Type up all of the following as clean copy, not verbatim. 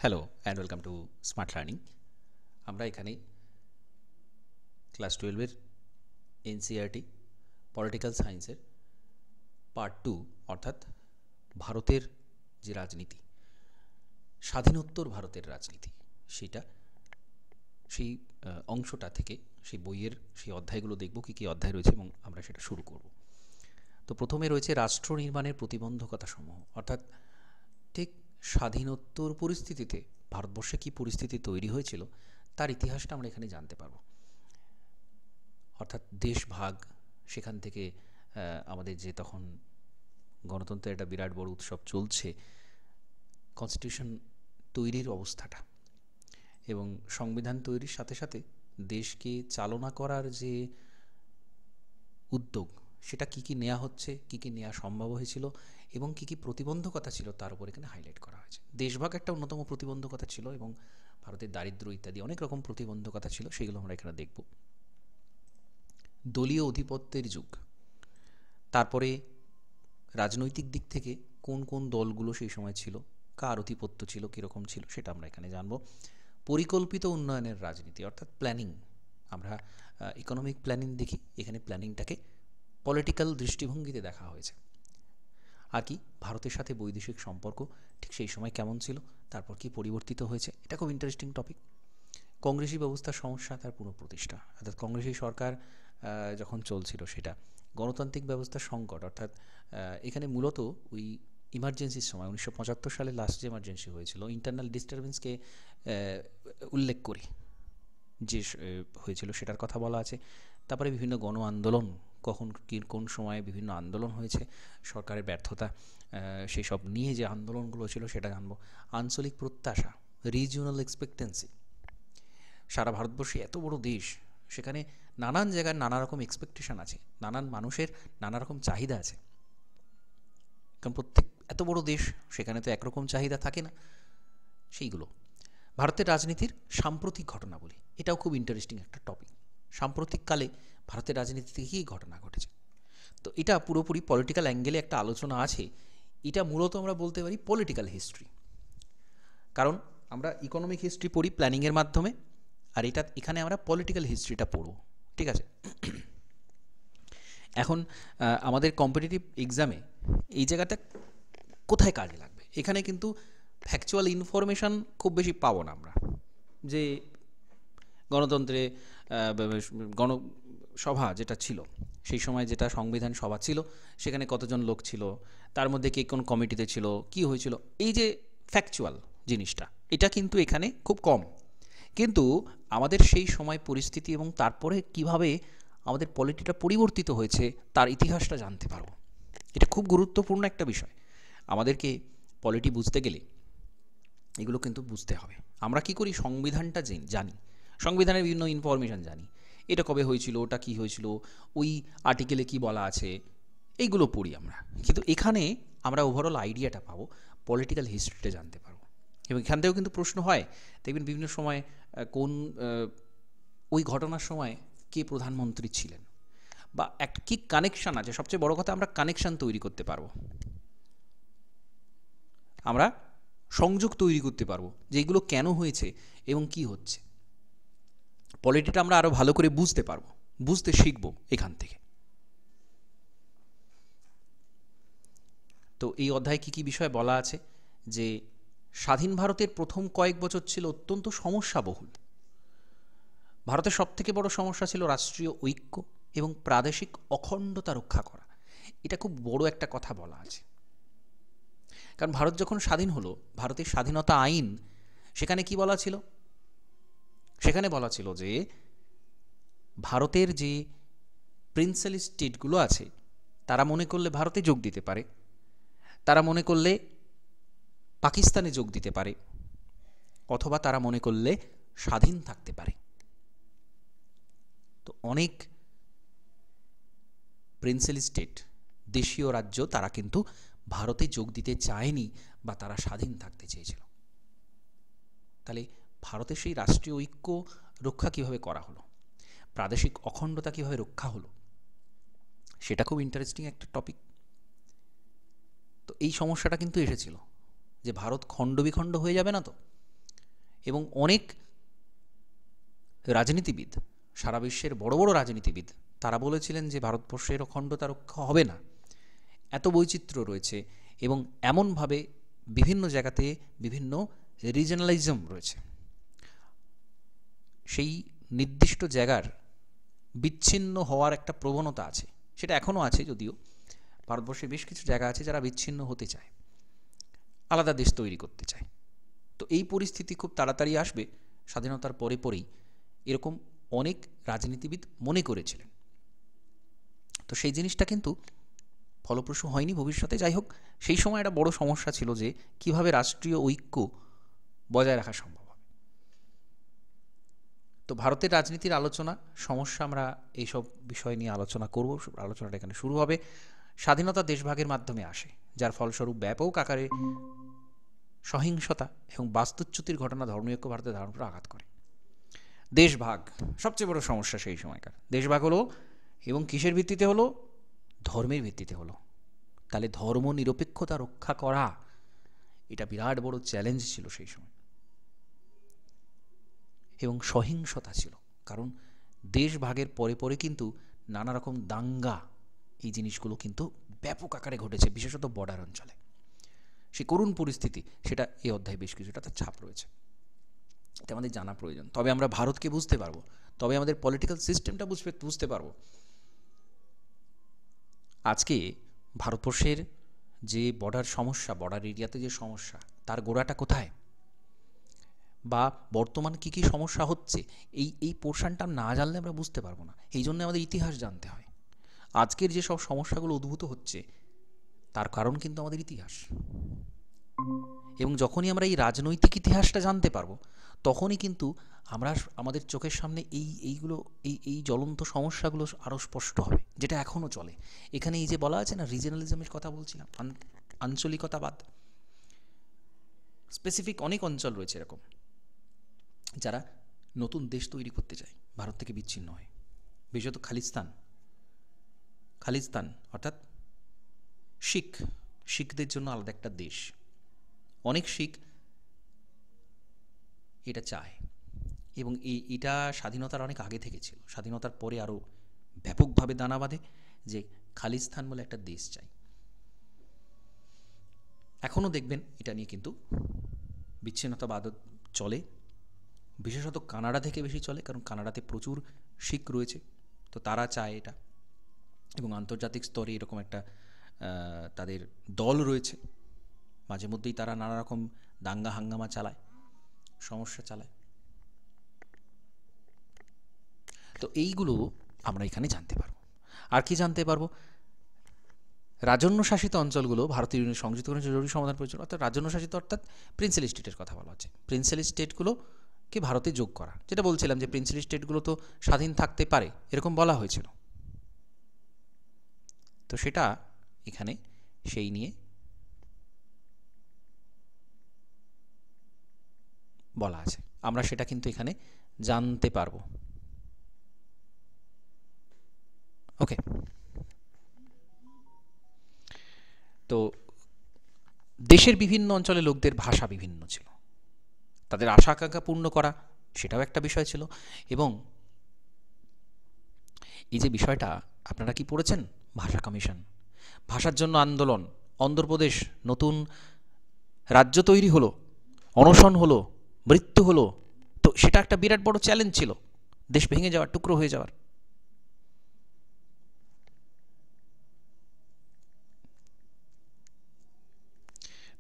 Hello and welcome to smart learning. আমরা এখানে class 12-এর NCERT political সায়েন্সের পার্ট 2 অর্থাৎ ভারতের যে রাজনীতি, স্বাধীনোত্তর ভারতের রাজনীতি, সেটা সেই অংশটা থেকে সেই বইয়ের সেই অধ্যায়গুলো দেখব, কী কী অধ্যায় রয়েছে এবং আমরা সেটা শুরু করব। তো প্রথমে রয়েছে রাষ্ট্র নির্মাণের প্রতিবন্ধকতাসমূহ, অর্থাৎ ঠিক স্বাধীনোত্তর পরিস্থিতিতে ভারতবর্ষে কী পরিস্থিতি তৈরি হয়েছিল তার ইতিহাসটা আমরা এখানে জানতে পারব। অর্থাৎ দেশ ভাগ, সেখান থেকে আমাদের যে তখন গণতন্ত্রের একটা বিরাট বড় উৎসব চলছে, কনস্টিটিউশন তৈরির অবস্থাটা এবং সংবিধান তৈরির সাথে সাথে দেশকে চালনা করার যে উদ্যোগ, সেটা কী কী নেওয়া হচ্ছে, কী কী নেওয়া সম্ভব হয়েছিল এবং কী কী প্রতিবন্ধকতা ছিল তার উপর এখানে হাইলাইট করা হয়েছে। দেশভাগ একটা অন্যতম প্রতিবন্ধকতা ছিল এবং ভারতের দারিদ্র্য ইত্যাদি অনেক রকম প্রতিবন্ধকতা ছিল, সেগুলো আমরা এখানে দেখব। দলীয় অধিপত্যের যুগ, তারপরে রাজনৈতিক দিক থেকে কোন কোন দলগুলো সেই সময় ছিল, কার আধিপত্য ছিল, কীরকম ছিল, সেটা আমরা এখানে জানব। পরিকল্পিত উন্নয়নের রাজনীতি অর্থাৎ প্ল্যানিং, আমরা ইকোনমিক প্ল্যানিং দেখি, এখানে প্ল্যানিংটাকে পলিটিক্যাল দৃষ্টিভঙ্গিতে দেখা হয়েছে। আর কি ভারতের সাথে বৈদেশিক সম্পর্ক ঠিক সেই সময় কেমন ছিল, তারপর কি পরিবর্তিত হয়েছে, এটা খুব ইন্টারেস্টিং টপিক। কংগ্রেসি ব্যবস্থার সমস্যা, তার পুনঃপ্রতিষ্ঠা, অর্থাৎ কংগ্রেসি সরকার যখন চলছিল সেটা, গণতান্ত্রিক ব্যবস্থার সংকট, অর্থাৎ এখানে মূলত ওই ইমার্জেন্সির সময় 1975 সালে লাস্ট যে ইমার্জেন্সি হয়েছিল, ইন্টারনাল ডিস্টারবেন্সকে উল্লেখ করে যে হয়েছিল সেটার কথা বলা আছে। তারপরে বিভিন্ন গণ আন্দোলন, কখন কোন সময়ে বিভিন্ন আন্দোলন হয়েছে, সরকারের ব্যর্থতা, সেই সব নিয়ে যে আন্দোলনগুলো ছিল সেটা জানবো। আঞ্চলিক প্রত্যাশা, রিজিওনাল এক্সপেক্টেন্সি, সারা ভারতবর্ষে এত বড় দেশ, সেখানে নানান জায়গায় নানা রকম এক্সপেকটেশন আছে, নানান মানুষের নানা রকম চাহিদা আছে, কারণ প্রত্যেক এত বড় দেশ, সেখানে তো একরকম চাহিদা থাকে না। সেইগুলো ভারতের রাজনীতির সাম্প্রতিক ঘটনাবলী, এটাও খুব ইন্টারেস্টিং একটা টপিক। সাম্প্রতিককালে ভারতের রাজনীতিতে কী ঘটনা ঘটেছে, তো এটা পুরোপুরি পলিটিক্যাল অ্যাঙ্গেলে একটা আলোচনা আছে। এটা মূলত আমরা বলতে পারি পলিটিক্যাল হিস্ট্রি, কারণ আমরা ইকোনমিক হিস্ট্রি পড়ি প্ল্যানিংয়ের মাধ্যমে, আর এখানে আমরা পলিটিক্যাল হিস্ট্রিটা পড়ব, ঠিক আছে। এখন আমাদের কম্পিটিটিভ এক্সামে এই জায়গাটা কোথায় কাজে লাগবে, এখানে কিন্তু ফ্যাকচুয়াল ইনফরমেশান খুব বেশি পাবো না আমরা, যে গণতন্ত্রে গণসভা যেটা ছিল সেই সময়, যেটা সংবিধান সভা ছিল, সেখানে কতজন লোক ছিল, তার মধ্যে কে কোন কমিটিতে ছিল, কি হয়েছিল, এই যে ফ্যাকচুয়াল জিনিসটা, এটা কিন্তু এখানে খুব কম। কিন্তু আমাদের সেই সময় পরিস্থিতি এবং তারপরে কিভাবে আমাদের পলিটিটা পরিবর্তিত হয়েছে তার ইতিহাসটা জানতে পারবো। এটা খুব গুরুত্বপূর্ণ একটা বিষয়। আমাদেরকে পলিটি বুঝতে গেলে এগুলো কিন্তু বুঝতে হবে। আমরা কি করি, সংবিধানটা জানি, সংবিধানের বিভিন্ন ইনফরমেশান জানি, এটা কবে হয়েছিল, ওটা কি হয়েছিল, ওই আর্টিকেলে কি বলা আছে, এইগুলো পড়ি আমরা। কিন্তু এখানে আমরা ওভারঅল আইডিয়াটা পাবো, পলিটিক্যাল হিস্ট্রিটা জানতে পারবো। এবং এখান থেকেও কিন্তু প্রশ্ন হয়, দেখবেন বিভিন্ন সময় কোন ওই ঘটনার সময় কে প্রধানমন্ত্রী ছিলেন, বা একটা কী কানেকশান আছে। সবচেয়ে বড় কথা, আমরা কানেকশান তৈরি করতে পারবো, আমরা সংযোগ তৈরি করতে পারবো যে এইগুলো কেন হয়েছে এবং কি হচ্ছে। পলিটিটা আমরা আরও ভালো করে বুঝতে পারবো, বুঝতে শিখব এখান থেকে। তো এই অধ্যায়ে কী কী বিষয় বলা আছে, যে স্বাধীন ভারতের প্রথম কয়েক বছর ছিল অত্যন্ত সমস্যাবহুল। ভারতের সবথেকে বড় সমস্যা ছিল রাষ্ট্রীয় ঐক্য এবং প্রাদেশিক অখণ্ডতা রক্ষা করা। এটা খুব বড় একটা কথা বলা আছে, কারণ ভারত যখন স্বাধীন হলো, ভারতের স্বাধীনতা আইন, সেখানে কি বলা ছিল, সেখানে বলা ছিল যে ভারতের যে প্রিন্সেলি স্টেটগুলো আছে, তারা মনে করলে ভারতে যোগ দিতে পারে, তারা মনে করলে পাকিস্তানে যোগ দিতে পারে, অথবা তারা মনে করলে স্বাধীন থাকতে পারে। তো অনেক প্রিন্সেলি স্টেট, দেশীয় রাজ্য, তারা কিন্তু ভারতে যোগ দিতে চায়নি বা তারা স্বাধীন থাকতে চেয়েছিল। তাহলে ভারতের সেই রাষ্ট্রীয় ঐক্য রক্ষা কিভাবে করা হলো, প্রাদেশিক অখণ্ডতা কিভাবে রক্ষা হলো, সেটা খুব ইন্টারেস্টিং একটা টপিক। তো এই সমস্যাটা কিন্তু এসেছিল যে ভারত খণ্ড বিখণ্ড হয়ে যাবে না তো, এবং অনেক রাজনীতিবিদ, সারা বিশ্বের বড় বড় রাজনীতিবিদ, তারা বলেছিলেন যে ভারতবর্ষের অখণ্ডতা রক্ষা হবে না, এত বৈচিত্র্য রয়েছে এবং এমনভাবে বিভিন্ন জায়গাতে বিভিন্ন রিজনালিজম রয়েছে, সেই নির্দিষ্ট জায়গার বিচ্ছিন্ন হওয়ার একটা প্রবণতা আছে। সেটা এখনও আছে, যদিও ভারতবর্ষে বেশ কিছু জায়গা আছে যারা বিচ্ছিন্ন হতে চায়, আলাদা দেশ তৈরি করতে চায়। তো এই পরিস্থিতি খুব তাড়াতাড়ি আসবে স্বাধীনতার পরে পরেই, এরকম অনেক রাজনীতিবিদ মনে করেছিলেন। তো সেই জিনিসটা কিন্তু ফলপ্রসূ হয়নি ভবিষ্যতে। যাই হোক, সেই সময় একটা বড় সমস্যা ছিল যে কিভাবে রাষ্ট্রীয় ঐক্য বজায় রাখা সম্ভব হবে। তো ভারতের রাজনীতির আলোচনা, সমস্যা, আমরা এইসব বিষয় নিয়ে আলোচনা করব। আলোচনাটা এখানে শুরু হবে। স্বাধীনতা দেশভাগের মাধ্যমে আসে, যার ফলস্বরূপ ব্যাপক আকারে সহিংসতা এবং বাস্তুচ্যুতির ঘটনা ধর্মীয় ঐক্য ভারতের ধারণ করে আঘাত করে। দেশভাগ সবচেয়ে বড় সমস্যা সেই সময়কার। দেশভাগ হলো, এবং কিসের ভিত্তিতে হলো? ধর্মের ভিত্তিতে হলো। তাহলে ধর্ম নিরপেক্ষতা রক্ষা করা, এটা বিরাট বড় চ্যালেঞ্জ ছিল সেই সময়। এবং সহিংসতা ছিল, কারণ দেশ ভাগের পরে পরে কিন্তু নানা রকম দাঙ্গা, এই জিনিসগুলো কিন্তু ব্যাপক আকারে ঘটেছে, বিশেষত বর্ডার অঞ্চলে। সেই করুণ পরিস্থিতি, সেটা এই অধ্যায়ে বেশ কিছুটা তার ছাপ রয়েছে, এটা আমাদের জানা প্রয়োজন। তবে আমরা ভারতকে বুঝতে পারবো, তবে আমাদের পলিটিক্যাল সিস্টেমটা বুঝতে পারবো। আজকে ভারতবর্ষের যে বর্ডার সমস্যা, বর্ডার এরিয়াতে যে সমস্যা, তার গোড়াটা কোথায়, বা বর্তমান কি কি সমস্যা হচ্ছে, এই পোর্শনটা না জানলে আমরা বুঝতে পারবো না। এই জন্য আমাদের ইতিহাস জানতে হয়। আজকের যে সব সমস্যাগুলো উদ্ভূত হচ্ছে, তার কারণ কিন্তু আমাদের ইতিহাস। এবং যখনই আমরা এই রাজনৈতিক ইতিহাসটা জানতে পারবো, তখনই কিন্তু আমরা আমাদের চোখের সামনে এই জ্বলন্ত সমস্যাগুলো আরও স্পষ্ট হবে, যেটা এখনও চলে। এখানে এই যে বলা আছে না, রিজনালিজমের কথা বলছিলাম, আঞ্চলিকতাবাদ, স্পেসিফিক অনেক অঞ্চল রয়েছে এরকম, যারা নতুন দেশ তৈরি করতে চায় ভারত থেকে বিচ্ছিন্ন হয়। বিশেষত খালিস্তান অর্থাৎ শিখদের জন্য আলাদা একটা দেশ। অনেক শিখ এটা চায়, এবং এটা স্বাধীনতার অনেক আগে থেকে ছিল। স্বাধীনতার পরে আরও ব্যাপকভাবে দানা বাঁধে যে খালিস্তান বলে একটা দেশ চাই। এখনও দেখবেন এটা নিয়ে কিন্তু বিচ্ছিন্নতাবাদ চলে, বিশেষত কানাডা থেকে বেশি চলে, কারণ কানাডাতে প্রচুর শিখ রয়েছে, তো তারা চায় এটা। এবং আন্তর্জাতিক স্তরে এরকম একটা তাদের দল রয়েছে, মাঝে মধ্যেই তারা নানা রকম দাঙ্গা হাঙ্গামা চালায়, সমস্যা চালায়। তো এইগুলো আমরা এখানে জানতে পারবো। আর কি জানতে পারবো? রাজন্য শাসিত অঞ্চলগুলো ভারতীয় ইউনিয়ন সংযুক্ত করে জরুরি সমাধান প্রয়োজন, অর্থাৎ রাজন্য শাসিত অর্থাৎ প্রিন্সেলি স্টেটের কথা বলা হচ্ছে। প্রিন্সেলি স্টেটগুলোকে ভারতে যোগ করা, যেটা বলছিলাম যে প্রিন্সেলি স্টেটগুলো তো স্বাধীন থাকতে পারে, এরকম বলা হয়েছিল। তো সেটা এখানে সেই নিয়ে বলা আছে, আমরা সেটা কিন্তু এখানে জানতে পারবো। ওকে, তো দেশের বিভিন্ন অঞ্চলে লোকদের ভাষা বিভিন্ন ছিল, তাদের আশা আকাঙ্ক্ষা পূর্ণ করা সেটাও একটা বিষয় ছিল। এবং এই যে বিষয়টা আপনারা কি পড়েছেন, ভাষা কমিশন, ভাষার জন্য আন্দোলন, অন্ধ্রপ্রদেশ নতুন রাজ্য তৈরি হলো, অনশন হলো, মৃত্যু হলো, তো সেটা একটা বিরাট বড় চ্যালেঞ্জ ছিল, দেশ ভেঙে যাওয়ার, টুকরো হয়ে যাওয়ার।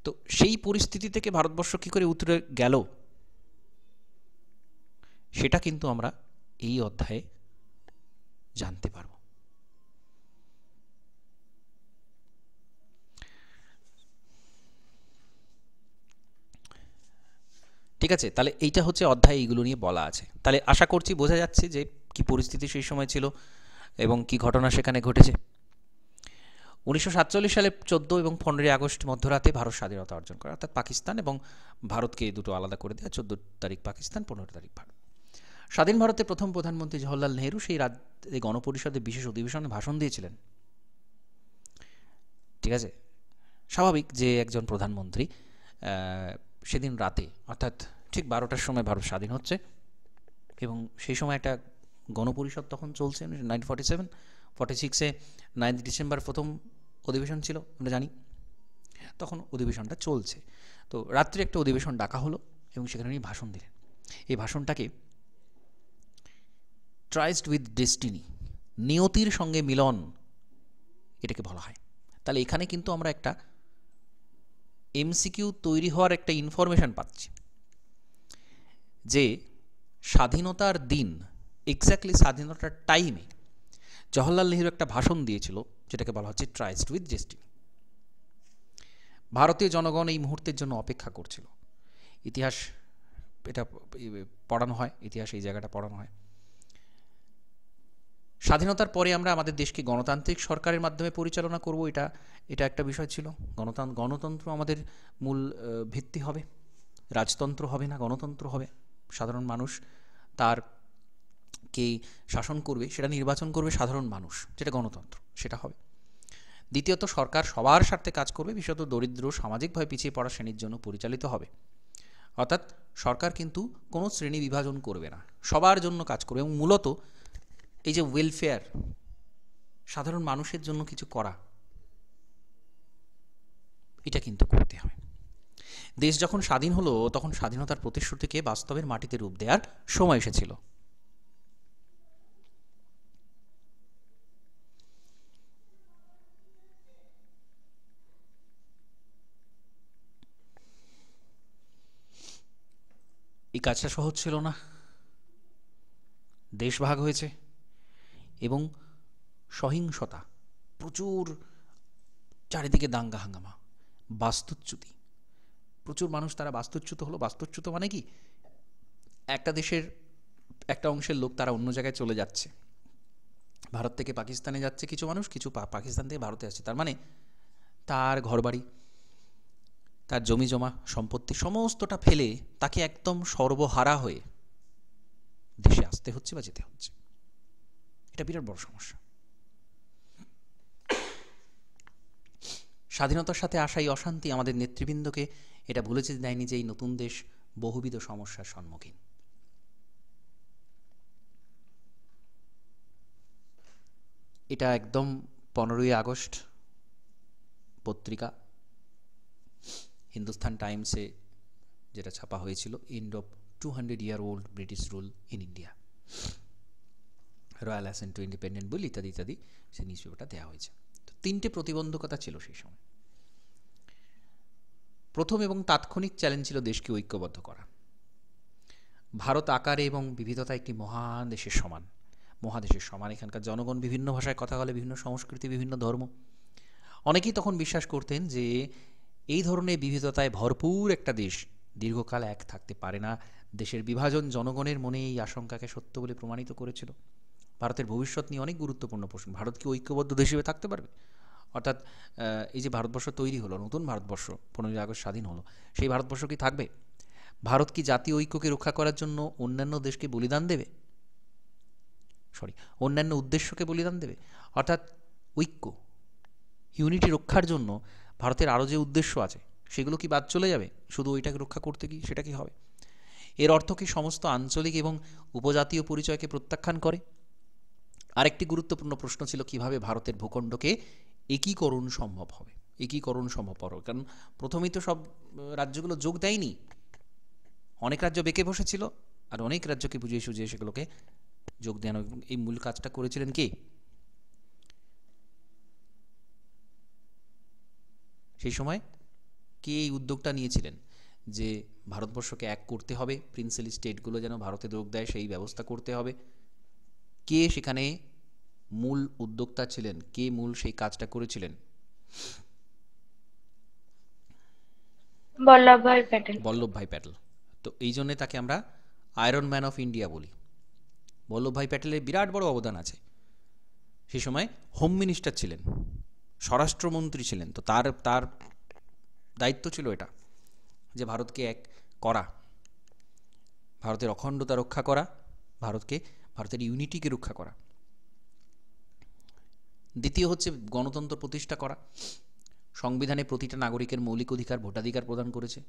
তো সেই পরিস্থিতি থেকে ভারতবর্ষ কী করে উতরে গেল, সেটা কিন্তু আমরা এই অধ্যায়ে জানতে পারব। ঠিক আছে, তাহলে এইটা হচ্ছে অধ্যায়, এইগুলো নিয়ে বলা আছে। তাহলে আশা করছি বোঝা যাচ্ছে যে কি পরিস্থিতি সেই সময় ছিল এবং কি ঘটনা সেখানে ঘটেছে। 1947 সালে 14 এবং 15 আগস্ট মধ্যরাতে ভারত স্বাধীনতা অর্জন করে, অর্থাৎ পাকিস্তান এবং ভারতকে দুটো আলাদা করে দেওয়া। 14 তারিখ পাকিস্তান, 15 তারিখ ভারত। স্বাধীন ভারতের প্রথম প্রধানমন্ত্রী জওহরলাল নেহরু সেই রাতে গণপরিষদে বিশেষ অধিবেশনে ভাষণ দিয়েছিলেন। ঠিক আছে, স্বাভাবিক যে একজন প্রধানমন্ত্রী সেদিন রাতে, অর্থাৎ ঠিক 12টার সময় ভারত স্বাধীন হচ্ছে, এবং সেই সময় একটা গণপরিষদ তখন চলছে 1947, 46-এ 9 ডিসেম্বর প্রথম অধিবেশন ছিল, আমরা জানি। তখন অধিবেশনটা চলছে, তো রাত্রে একটা অধিবেশন ডাকা হলো এবং সেখানে উনি ভাষণ দিলেন। এই ভাষণটাকে ট্রাইস্ট উইথ ডেস্টিনি, নিয়তির সঙ্গে মিলন, এটাকে বলা হয়। তাহলে এখানে কিন্তু আমরা একটা এমসিকিউ তৈরি হওয়ার একটা ইনফরমেশান পাচ্ছি যে স্বাধীনতার দিন, এক্স্যাক্টলি স্বাধীনতার টাইমে জওহরলাল নেহরু একটা ভাষণ দিয়েছিল যেটাকে বলা হচ্ছে ট্রাইস্ট উইথ ডেস্টিনি। ভারতীয় জনগণ এই মুহূর্তের জন্য অপেক্ষা করছিল। ইতিহাস এটা পড়ানো হয়, ইতিহাস এই জায়গাটা পড়ানো হয়। স্বাধীনতার পরে আমরা আমাদের দেশকে গণতান্ত্রিক সরকারের মাধ্যমে পরিচালনা করব, এটা একটা বিষয় ছিল। গণতন্ত্র আমাদের মূল ভিত্তি হবে, রাজতন্ত্র হবে না, গণতন্ত্র হবে। সাধারণ মানুষ তার কে শাসন করবে, সেটা নির্বাচন করবে সাধারণ মানুষ, যেটা গণতন্ত্র, সেটা হবে। দ্বিতীয়ত, সরকার সবার স্বার্থে কাজ করবে, বিশেষত দরিদ্র, সামাজিকভাবে পিছিয়ে পড়া শ্রেণীর জন্য পরিচালিত হবে। অর্থাৎ সরকার কিন্তু কোনো শ্রেণী বিভাজন করবে না, সবার জন্য কাজ করবে। এবং মূলত এই যে ওয়েলফেয়ার, সাধারণ মানুষের জন্য কিছু করা, এটা কিন্তু করতে হবে। দেশ যখন স্বাধীন হলো তখন স্বাধীনতার প্রতিশ্রুতিকে বাস্তবের মাটিতে রূপ দেওয়ার সময় এসেছিল। এই কাজটা সহজ ছিল না, দেশ ভাগ হয়েছে এবং সহিংসতা প্রচুর, চারিদিকে দাঙ্গা হাঙ্গামা, বাস্তুচ্যুতি, প্রচুর মানুষ তারা বাস্তুচ্যুত হলো। বাস্তুচ্যুত মানে কি, একটা দেশের একটা অংশের লোক তারা অন্য জায়গায় চলে যাচ্ছে, ভারত থেকে পাকিস্তানে যাচ্ছে কিছু মানুষ, কিছু পাকিস্তান থেকে ভারতে আসছে, তার মানে তার ঘরবাড়ি, তার জমি জমা সম্পত্তি সমস্তটা ফেলে তাকে একদম সর্বহারা হয়ে দেশে আসতে হচ্ছে বা যেতে হচ্ছে। এটা বিরাট বড় সমস্যা। স্বাধীনতার সাথে আসা এই অশান্তি আমাদের নেতৃবৃন্দকে এটা ভুলে যেতে দেয়নি যে এই নতুন দেশ বহুবিধ সমস্যার সম্মুখীন। এটা একদম 15ই আগস্ট পত্রিকা হিন্দুস্তান টাইমসে যেটা ছাপা হয়েছিল, end of 200-year-old British rule in India, royal assent to independent bill ইত্যাদি ইত্যাদি, সেই নিউজ পেপারটা দেওয়া হয়েছে। তো 3টে প্রতিবন্ধকতা ছিল সেই সময়। প্রথম এবং তাৎক্ষণিক চ্যালেঞ্জ ছিল দেশকে ঐক্যবদ্ধ করা। ভারত আকারে এবং বিবিধতা একটি মহাদেশের সমান। এখানকার জনগণ বিভিন্ন ভাষায় কথা বলে, বিভিন্ন সংস্কৃতি, বিভিন্ন ধর্ম। অনেকেই তখন বিশ্বাস করতেন যে এই ধরনের বিবিধতায় ভরপুর একটা দেশ দীর্ঘকাল এক থাকতে পারে না। দেশের বিভাজন জনগণের মনে এই আশঙ্কাকে সত্য বলে প্রমাণিত করেছিল। ভারতের ভবিষ্যৎ নিয়ে অনেক গুরুত্বপূর্ণ প্রশ্ন। ভারত কি ঐক্যবদ্ধ দেশ হিসেবে থাকতে পারবে? অর্থাৎ এই যে ভারতবর্ষ তৈরি হলো, নতুন ভারতবর্ষ 15ই আগস্ট স্বাধীন হলো, সেই ভারতবর্ষ কি থাকবে? ভারত কি জাতীয় ঐক্যকে রক্ষা করার জন্য অন্যান্য দেশকে বলিদান দেবে? অন্যান্য উদ্দেশ্যকে বলিদান দেবে? অর্থাৎ ঐক্য, ইউনিটি রক্ষার জন্য ভারতের আরও যে উদ্দেশ্য আছে সেগুলো কি বাদ চলে যাবে শুধু ওইটাকে রক্ষা করতে গিয়ে? সেটা কি হবে? এর অর্থ কি সমস্ত আঞ্চলিক এবং উপজাতীয় পরিচয়কে প্রত্যাখ্যান করে? আরেকটি গুরুত্বপূর্ণ প্রশ্ন ছিল কিভাবে ভারতের ভূখণ্ডকে একীকরণ সম্ভব হবে। কারণ প্রথমেই তো সব রাজ্যগুলো যোগ দেয়নি, অনেক রাজ্য বেঁকে বসেছিল, আর অনেক রাজ্যকে বুঝিয়ে সুঝিয়ে সেগুলোকে যোগ দেওয়ানো। এই মূল কাজটা করেছিলেন কে? সেই সময় কে এই উদ্যোগটা নিয়েছিলেন যে ভারতবর্ষকে এক করতে হবে, প্রিন্সেলি স্টেটগুলো যেন ভারতে যোগ দেয় সেই ব্যবস্থা করতে হবে? কে সেখানে মূল উদ্যোক্তা ছিলেন? কে মূল সেই কাজটা করেছিলেন? বল্লভভাই প্যাটেল। তো এই জন্যে তাকে আমরা আয়রন ম্যান অফ ইন্ডিয়া বলি। বল্লভভাই প্যাটেলের বিরাট বড় অবদান আছে। সেই সময় হোম মিনিস্টার ছিলেন, স্বরাষ্ট্রমন্ত্রী ছিলেন, তো তার দায়িত্ব ছিল এটা যে ভারতকে এক করা, ভারতের অখণ্ডতা রক্ষা করা, ভারতের ইউনিটিকে রক্ষা করা। দ্বিতীয় হচ্ছে গণতন্ত্র প্রতিষ্ঠা করা। সংবিধানে প্রতিটা নাগরিকের মৌলিক অধিকার, ভোটাধিকার প্রদান করেছে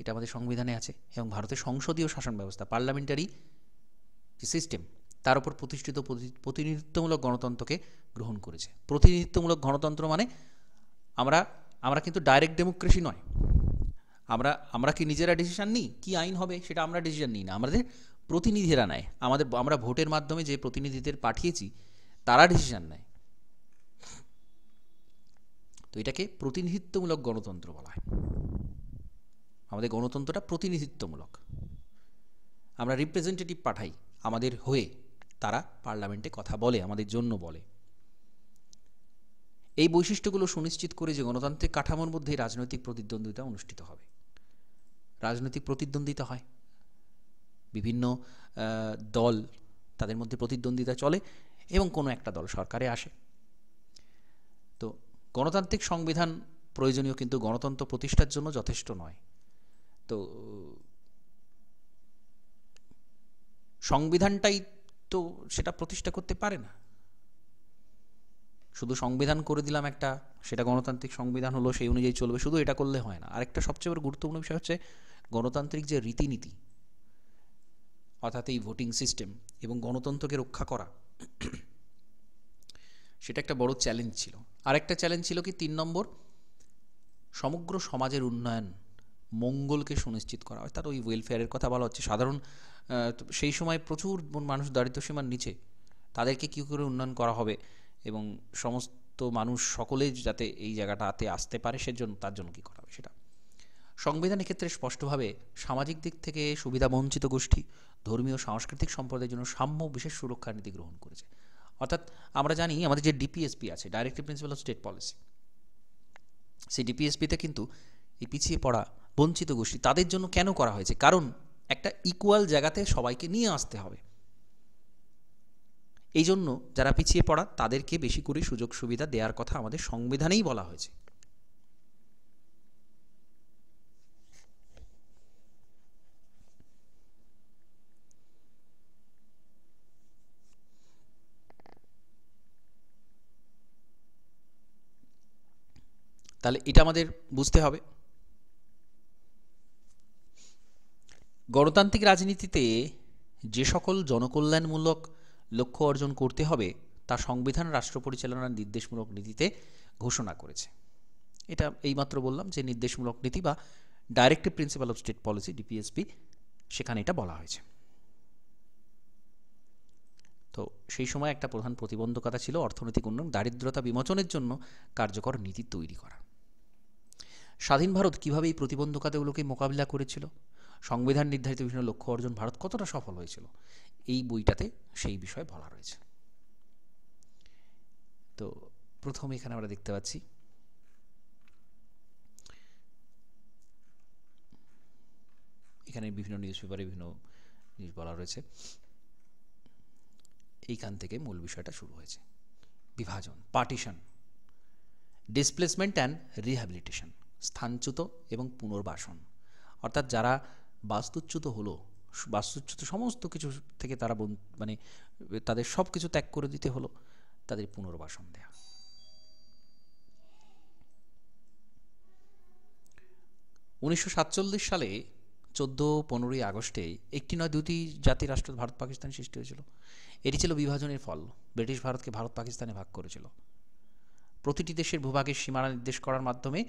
এটা আমাদের সংবিধানে আছে, এবং ভারতের সংসদীয় শাসন ব্যবস্থা, পার্লামেন্টারি যে সিস্টেম, তার উপর প্রতিষ্ঠিত প্রতিনিধিত্বমূলক গণতন্ত্রকে গ্রহণ করেছে। প্রতিনিধিত্বমূলক গণতন্ত্র মানে আমরা আমরা কিন্তু ডাইরেক্ট ডেমোক্রেসি নয়। আমরা কি নিজেরা ডিসিশন নিই কি আইন হবে, সেটা আমরা ডিসিশন নিই না, আমাদের প্রতিনিধিরা নেয়। আমরা ভোটের মাধ্যমে যে প্রতিনিধিদের পাঠিয়েছি তারা ডিসিশন নেয়। তো এটাকে প্রতিনিধিত্বমূলক গণতন্ত্র বলা হয়। আমাদের গণতন্ত্রটা প্রতিনিধিত্বমূলক। আমরা রিপ্রেজেন্টেটিভ পাঠাই আমাদের হয়ে, তারা পার্লামেন্টে কথা বলে, আমাদের জন্য বলে। এই বৈশিষ্ট্যগুলো সুনিশ্চিত করে যে গণতান্ত্রিক কাঠামোর মধ্যে রাজনৈতিক প্রতিদ্বন্দ্বিতা অনুষ্ঠিত হবে। রাজনৈতিক প্রতিদ্বন্দ্বিতা হয়, বিভিন্ন দল, তাদের মধ্যে প্রতিদ্বন্দ্বিতা চলে এবং কোনো একটা দল সরকারে আসে। তো গণতান্ত্রিক সংবিধান প্রয়োজনীয়, কিন্তু গণতন্ত্র প্রতিষ্ঠার জন্য যথেষ্ট নয়। তো সংবিধানটাই তো সেটা প্রতিষ্ঠা করতে পারে না। শুধু সংবিধান করে দিলাম একটা, সেটা গণতান্ত্রিক সংবিধান হলো, সেই অনুযায়ী চলবে, শুধু এটা করলে হয় না। আরেকটা সবচেয়ে বড় গুরুত্বপূর্ণ বিষয় হচ্ছে গণতান্ত্রিক যে রীতিনীতি, অর্থাৎ এই ভোটিং সিস্টেম এবং গণতন্ত্রকে রক্ষা করা, সেটা একটা বড় চ্যালেঞ্জ ছিল। আরেকটা চ্যালেঞ্জ ছিল কি, 3 নম্বর, সমগ্র সমাজের উন্নয়ন, মঙ্গলকে সুনিশ্চিত করা। অর্থাৎ ওই ওয়েলফেয়ারের কথা বলা হচ্ছে। সাধারণ সেই সময় প্রচুর মানুষ দারিদ্র্যসীমার নিচে, তাদেরকে কী করে উন্নয়ন করা হবে এবং সমস্ত মানুষ সকলে যাতে এই জায়গাটাতে আসতে পারে, সেজন্য তার জন্য কী করা হবে সেটা। সংবিধানের ক্ষেত্রে স্পষ্টভাবে সামাজিক দিক থেকে সুবিধা বঞ্চিত গোষ্ঠী, ধর্মীয় সাংস্কৃতিক সম্প্রদায়ের জন্য সাম্য বিশেষ সুরক্ষা নীতি গ্রহণ করেছে। অর্থাৎ আমরা জানি আমাদের যে ডিপিএসপি আছে, directive principle of state policy, সেই ডিপিএসপিতে কিন্তু এই পিছিয়ে পড়া বঞ্চিত গোষ্ঠী, তাদের জন্য কেন করা হয়েছে? কারণ একটা ইকুয়াল জায়গাতে সবাইকে নিয়ে আসতে হবে। এই জন্য যারা পিছিয়ে পড়া তাদেরকে বেশি করে সুযোগ সুবিধা দেওয়ার কথা আমাদের সংবিধানেই বলা হয়েছে। তাহলে এটা আমাদের বুঝতে হবে। গণতান্ত্রিক রাজনীতিতে যে সকল জনকল্যাণমূলক লক্ষ্য অর্জন করতে হবে তা সংবিধান রাষ্ট্র পরিচালনার নির্দেশমূলক নীতিতে ঘোষণা করেছে। এটা এইমাত্র বললাম যে নির্দেশমূলক নীতি বা directive principle of state policy, DPSP, সেখানে এটা বলা হয়েছে। তো সেই সময় একটা প্রধান প্রতিবন্ধকতা ছিল অর্থনৈতিক উন্নয়ন, দারিদ্রতা বিমোচনের জন্য কার্যকর নীতি তৈরি করা। স্বাধীন ভারত কীভাবে এই প্রতিবন্ধকতাগুলোকে মোকাবিলা করেছিল, সংবিধান নির্ধারিত বিভিন্ন লক্ষ্য অর্জন ভারত কতটা সফল হয়েছিল, এই বইটাতে সেই বিষয়ে বলা রয়েছে। তো প্রথমে এখানে আমরা দেখতে পাচ্ছি এখানে বিভিন্ন নিউজ পেপারে বিভিন্ন জিনিস বলা রয়েছে। এইখান থেকে মূল বিষয়টা শুরু হয়েছে। বিভাজন, পার্টিশন, ডিসপ্লেসমেন্ট অ্যান্ড রিহ্যাবিলিটেশন, স্থানচ্যুত এবং পুনর্বাসন। অর্থাৎ যারা বাস্তুচ্যুত হলো, বাস্তুচ্যুত সমস্ত কিছু থেকে তারা মানে তাদের সব কিছু ত্যাগ করে দিতে হলো, তাদের পুনর্বাসন দেয়া। উনিশশো 1947 সালে 14-15 আগস্টে একটি নয় দুটি জাতি রাষ্ট্র ভারত পাকিস্তান সৃষ্টি হয়েছিল। এটি ছিল বিভাজনের ফল। ব্রিটিশ ভারতকে ভারত পাকিস্তানে ভাগ করেছিল। প্রতিটি দেশের ভূভাগের সীমানা নির্দেশ করার মাধ্যমে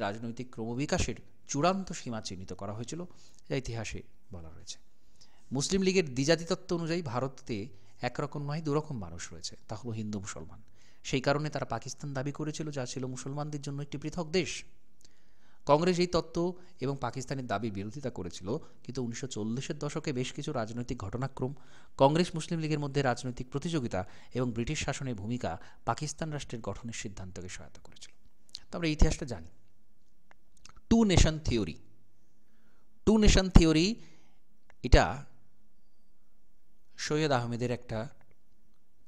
রাজনৈতিক ক্রমবিকাশের চূড়ান্ত সীমা চিহ্নিত করা হয়েছিল, যা ইতিহাসে বলা রয়েছে। মুসলিম লীগের দ্বিজাতি তত্ত্ব অনুযায়ী ভারতে একরকম নয় দুরকম মানুষ রয়েছে, তা হলো হিন্দু মুসলমান। সেই কারণে তারা পাকিস্তান দাবি করেছিল, যা ছিল মুসলমানদের জন্য একটি পৃথক দেশ। কংগ্রেস এই তত্ত্ব এবং পাকিস্তানের দাবির বিরোধিতা করেছিল, কিন্তু 1940-এর দশকে বেশ কিছু রাজনৈতিক ঘটনাক্রম, কংগ্রেস মুসলিম লীগের মধ্যে রাজনৈতিক প্রতিযোগিতা এবং ব্রিটিশ শাসনের ভূমিকা পাকিস্তান রাষ্ট্রের গঠনের সিদ্ধান্তকে সহায়তা করেছিল। তো আমরা ইতিহাসটা জানি। টু নেশন থিওরি এটা সৈয়দ আহমেদের একটা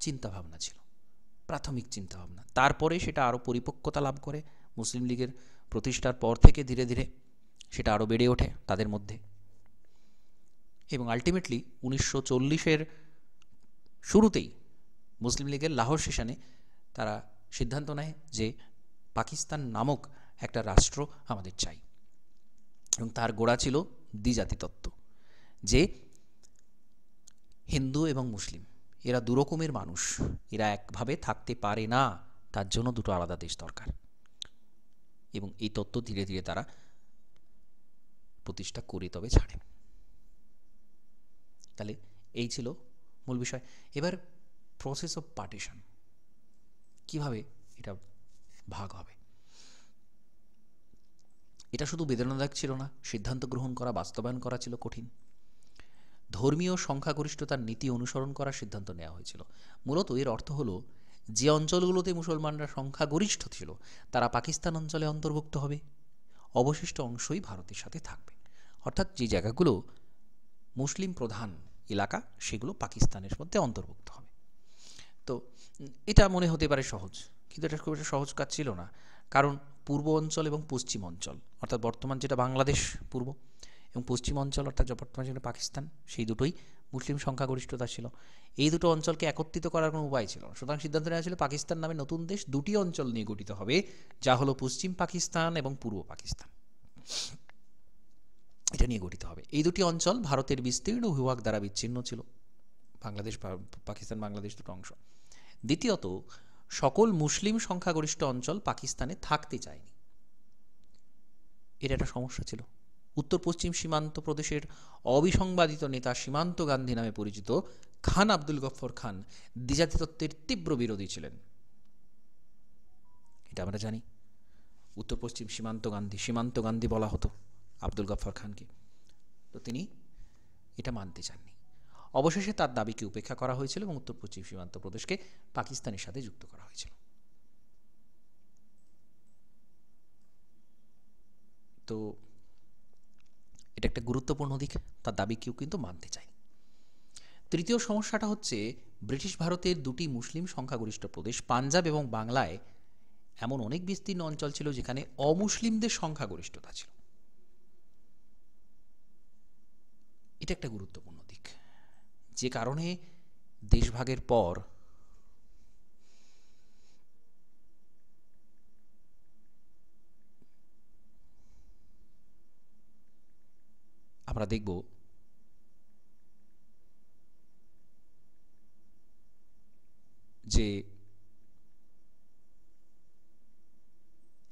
চিন্তাভাবনা ছিল, প্রাথমিক চিন্তাভাবনা। তারপরে সেটা আরও পরিপক্কতা লাভ করে মুসলিম লীগের প্রতিষ্ঠার পর থেকে ধীরে ধীরে সেটা আরও বেড়ে ওঠে তাদের মধ্যে, এবং আলটিমেটলি 1940-এর শুরুতেই মুসলিম লীগের লাহোর সেশনে তারা সিদ্ধান্ত নেয় যে পাকিস্তান নামক একটা রাষ্ট্র আমাদের চাই। এবং তার গোড়া ছিল দ্বিজাতি তত্ত্ব, যে হিন্দু এবং মুসলিম এরা দুরকমের মানুষ, এরা একভাবে থাকতে পারে না, তার জন্য দুটো আলাদা দেশ দরকার। এবং এই তত্ত্ব ধীরে ধীরে তারা প্রতিষ্ঠা করে তবে ছাড়ে। তাহলে এই ছিল মূল বিষয়। এবার প্রসেস অফ পার্টিশন, কিভাবে এটা ভাগ হবে। এটা শুধু বেদনাদায়ক ছিল না, সিদ্ধান্ত গ্রহণ করা, বাস্তবায়ন করা ছিল কঠিন। ধর্মীয় সংখ্যাগরিষ্ঠতার নীতি অনুসরণ করার সিদ্ধান্ত নেওয়া হয়েছিল। মূলত এর অর্থ হলো, যে অঞ্চলগুলোতে মুসলমানরা সংখ্যাগরিষ্ঠ ছিল তারা পাকিস্তান অঞ্চলে অন্তর্ভুক্ত হবে, অবশিষ্ট অংশই ভারতের সাথে থাকবে। অর্থাৎ যে জায়গাগুলো মুসলিম প্রধান এলাকা সেগুলো পাকিস্তানের মধ্যে অন্তর্ভুক্ত হবে। তো এটা মনে হতে পারে সহজ, কিন্তু এটা খুব একটা সহজ কাজ ছিল না। কারণ পূর্ব অঞ্চল এবং পশ্চিম অঞ্চল, অর্থাৎ বর্তমান যেটা বাংলাদেশ পূর্ব, এবং পশ্চিম অঞ্চল অর্থাৎ বর্তমান যেটা পাকিস্তান, সেই দুটোই মুসলিম সংখ্যাগরিষ্ঠতা ছিল। এই দুটো অঞ্চলকে একত্রিত করার কোনো উপায় ছিল না। সুতরাং সিদ্ধান্ত নেওয়া ছিল পাকিস্তান নামে নতুন দেশ দুটি অঞ্চল নিয়ে গঠিত হবে, যা হলো পশ্চিম পাকিস্তান এবং পূর্ব পাকিস্তান। এটা নিয়ে গঠিত হবে। এই দুটি অঞ্চল ভারতের বিস্তীর্ণ ভূভাগ দ্বারা বিচ্ছিন্ন ছিল, বাংলাদেশ, পাকিস্তান বাংলাদেশ দুটো অংশ। দ্বিতীয়ত, সকল মুসলিম সংখ্যাগরিষ্ঠ অঞ্চল পাকিস্তানে থাকতে চায়নি, এটা একটা সমস্যা ছিল। উত্তর পশ্চিম সীমান্ত প্রদেশের অবিসংবাদিত নেতা সীমান্ত গান্ধী নামে পরিচিত খান আব্দুল গফর খান দ্বিজাতি তত্ত্বের তীব্র বিরোধী ছিলেন, এটা আমরা জানি। উত্তর পশ্চিম সীমান্ত গান্ধী বলা হতো আব্দুল গফর খানকে। তো তিনি এটা মানতে চাননি। অবশেষে তার দাবিকে উপেক্ষা করা হয়েছিল এবং উত্তর পশ্চিম সীমান্ত প্রদেশকে পাকিস্তানের সাথে যুক্ত করা হয়েছিল। তো এটা একটা গুরুত্বপূর্ণ দিক, তার দাবি কেউ কিন্তু মানতে চায়নি। তৃতীয় সমস্যাটা হচ্ছে, ব্রিটিশ ভারতের দুটি মুসলিম সংখ্যাগরিষ্ঠ প্রদেশ পাঞ্জাব এবং বাংলায় এমন অনেক বিস্তীর্ণ অঞ্চল ছিল যেখানে অমুসলিমদের সংখ্যাগরিষ্ঠতা ছিল। এটা একটা গুরুত্বপূর্ণ দিক, যে কারণে দেশভাগের পর আমরা দেখব যে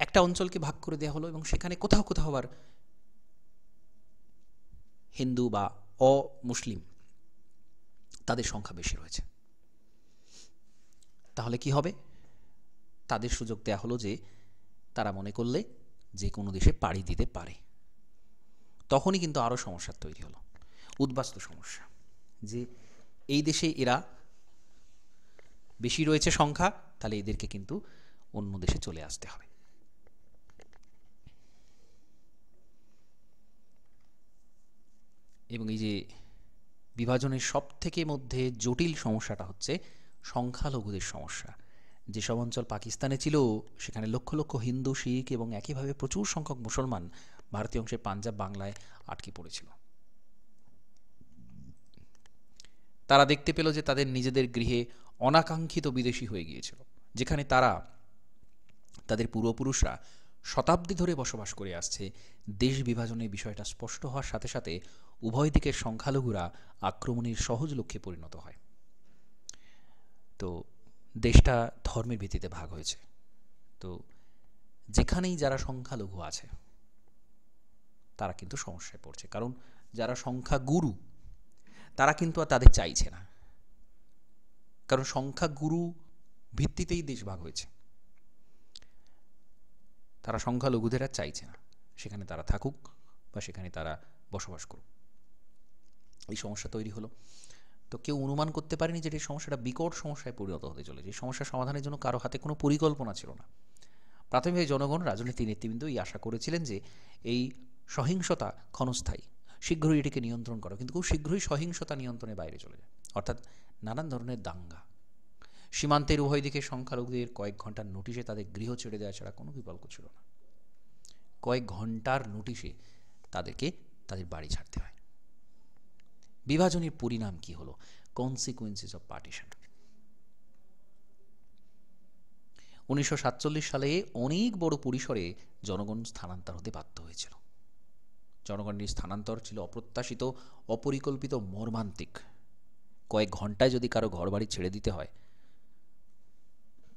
একটা অঞ্চলকে ভাগ করে দেওয়া হলো এবং সেখানে কোথাও কোথাও আবার হিন্দু বা অমুসলিম তাদের সংখ্যা বেশি রয়েছে। তাহলে কি হবে? তাদের সুযোগ দেওয়া হলো যে তারা মনে করলে যে কোনো দেশে পাড়ি দিতে পারে। তখনই কিন্তু আরও সমস্যার তৈরি হলো, উদ্বাস্তু সমস্যা, যে এই দেশে এরা বেশি রয়েছে সংখ্যা, তাহলে এদেরকে কিন্তু অন্য দেশে চলে আসতে হবে। এবং এই যে বিভাজনের সব থেকে মধ্যে জটিল সমস্যাটা হচ্ছে সংখ্যালঘুদের সমস্যা। যেসব অঞ্চল পাকিস্তানে ছিল সেখানে লক্ষ লক্ষ হিন্দু, শিখ এবং একইভাবে প্রচুর সংখ্যক মুসলমান ভারতীয় অংশের পাঞ্জাব বাংলায় আটকে পড়েছিল। তারা দেখতে পেল যে তাদের নিজেদের গৃহে অনাকাঙ্ক্ষিত বিদেশি হয়ে গিয়েছিল, যেখানে তাদের পূর্বপুরুষরা শতাব্দী ধরে বসবাস করে আসছে। দেশ বিভাজনের বিষয়টা স্পষ্ট হওয়ার সাথে সাথে উভয় দিকের সংখ্যালঘুরা আক্রমণের সহজ লক্ষ্যে পরিণত হয়। তো দেশটা ধর্মের ভিত্তিতে ভাগ হয়েছে। তো যেখানেই যারা সংখ্যালঘু আছে তারা কিন্তু সমস্যায় পড়ছে, কারণ যারা সংখ্যাগুরু তারা কিন্তু আর তাদের চাইছে না, কারণ সংখ্যাগুরু ভিত্তিতেই দেশ ভাগ হয়েছে। তারা সংখ্যালঘুদের আর চাইছে না সেখানে তারা থাকুক বা সেখানে তারা বসবাস করুক। এই সমস্যা তৈরি হলো। তো কেউ অনুমান করতে পারেনি যে এই সমস্যাটা বিকট সমস্যায় পরিণত হতে চলেছে। এই সমস্যা সমাধানের জন্য কারো হাতে কোনো পরিকল্পনা ছিল না। প্রাথমিকভাবে জনগণ, রাজনীতি নেতৃবৃন্দ এই আশা করেছিলেন যে এই সহিংসতা ক্ষণস্থায়ী, শীঘ্রই এটিকে নিয়ন্ত্রণ করা, কিন্তু খুব শীঘ্রই সহিংসতা নিয়ন্ত্রণের বাইরে চলে যায়, অর্থাৎ নানান ধরনের দাঙ্গা। সীমান্তের উভয় দিকে সংখ্যালঘুদের কয়েক ঘন্টার নোটিশে তাদের গৃহ ছেড়ে দেওয়া ছাড়া কোনো বিকল্প ছিল না। কয়েক ঘন্টার নোটিশে তাদেরকে তাদের বাড়ি ছাড়তে হয়। বিভাজনের পরিণাম কি হলো? Consequences of partition. 1947 সালে অনেক বড় পরিসরে জনগণ স্থানান্তর হতে বাধ্য হয়েছিল। জনগণের স্থানান্তর ছিল অপ্রত্যাশিত, অপরিকল্পিত, মর্মান্তিক। কয়েক ঘন্টায় যদি কারো ঘরবাড়ি ছেড়ে দিতে হয়,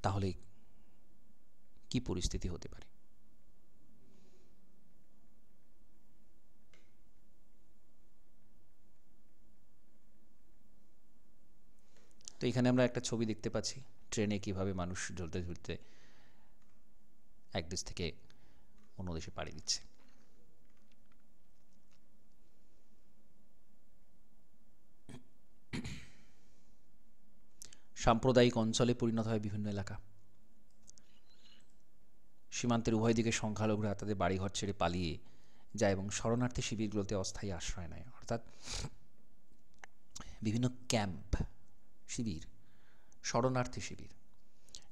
তাহলে কি পরিস্থিতি হতে পারে? তো এখানে আমরা একটা ছবি দেখতে পাচ্ছি, ট্রেনে কিভাবে মানুষ ঝুলতে ঝুলতে এক দেশ থেকে অন্য দেশে পাড়ি দিচ্ছে। সাম্প্রদায়িক অঞ্চলে পরিণত হয় বিভিন্ন এলাকা। সীমান্তের উভয় দিকে সংখ্যালঘুরা তাদের বাড়িঘর ছেড়ে পালিয়ে যায় এবং শরণার্থী শিবিরগুলোতে অস্থায়ী আশ্রয় নেয়, অর্থাৎ বিভিন্ন ক্যাম্প, শিবির, শরণার্থী শিবির।